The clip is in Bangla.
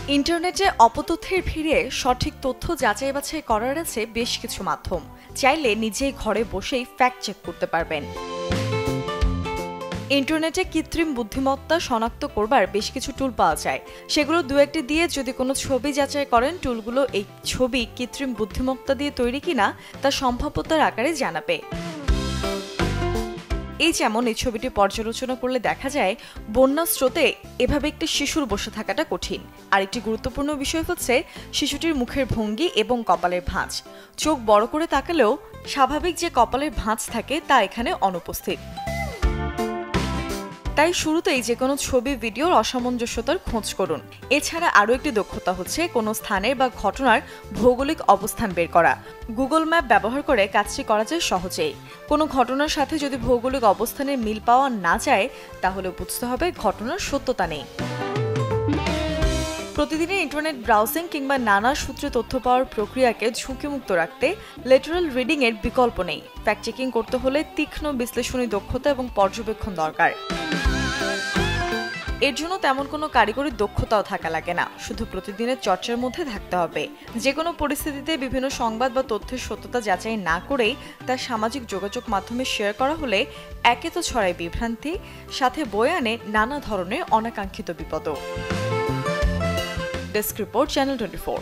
ইন্টারনেটে অপতথ্যের ভিড়ে সঠিক তথ্য যাচাই বাছাই করার আছে বেশ কিছু মাধ্যম। চাইলে নিজেই ঘরে বসেই ফ্যাক্ট চেক করতে পারবেন। ইন্টারনেটে কৃত্রিম বুদ্ধিমত্তা শনাক্ত করবার বেশ কিছু টুল পাওয়া যায়। সেগুলো দু একটি দিয়ে যদি কোনো ছবি যাচাই করেন, টুলগুলো এই ছবি কৃত্রিম বুদ্ধিমত্তা দিয়ে তৈরি কিনা তা সম্ভাব্যতার আকারে জানাবে। এই যেমন এই ছবিটি পর্যালোচনা করলে দেখা যায় বন্যার স্রোতে এভাবে একটি শিশুর বসে থাকাটা কঠিন। আরেকটি গুরুত্বপূর্ণ বিষয় হচ্ছে শিশুটির মুখের ভঙ্গি এবং কপালের ভাঁজ। চোখ বড় করে তাকালেও স্বাভাবিক যে কপালের ভাঁজ থাকে তা এখানে অনুপস্থিত। তাই শুরুতেই যে কোনো ছবি ভিডিওর অসামঞ্জস্যতার খোঁজ করুন। এছাড়া আরও একটি দক্ষতা হচ্ছে কোনো স্থানের বা ঘটনার ভৌগোলিক অবস্থান বের করা। গুগল ম্যাপ ব্যবহার করে কাজটি করা যায় সহজেই। কোনো ঘটনার সাথে যদি ভৌগোলিক অবস্থানের মিল পাওয়া না যায়, তাহলে বুঝতে হবে ঘটনার সত্যতা নেই। প্রতিদিনের ইন্টারনেট ব্রাউজিং কিংবা নানা সূত্রে তথ্য পাওয়ার প্রক্রিয়াকে ঝুঁকিমুক্ত রাখতে লেটারাল রিডিং এর বিকল্প নেই। ফ্যাক্ট চেকিং করতে হলে তীক্ষ্ণ বিশ্লেষণী দক্ষতা এবং পর্যবেক্ষণ দরকার। এর জন্য তেমন কোনো কারিগরি দক্ষতাও থাকা লাগে না, শুধু প্রতিদিনের চর্চার মধ্যে থাকতে হবে। যে কোনো পরিস্থিতিতে বিভিন্ন সংবাদ বা তথ্যের সত্যতা যাচাই না করেই তা সামাজিক যোগাযোগ মাধ্যমে শেয়ার করা হলে একে তো ছড়ায় বিভ্রান্তি, সাথে বয়ে আনে নানা ধরনের অনাকাঙ্ক্ষিত বিপদও। Desk report, channel 24।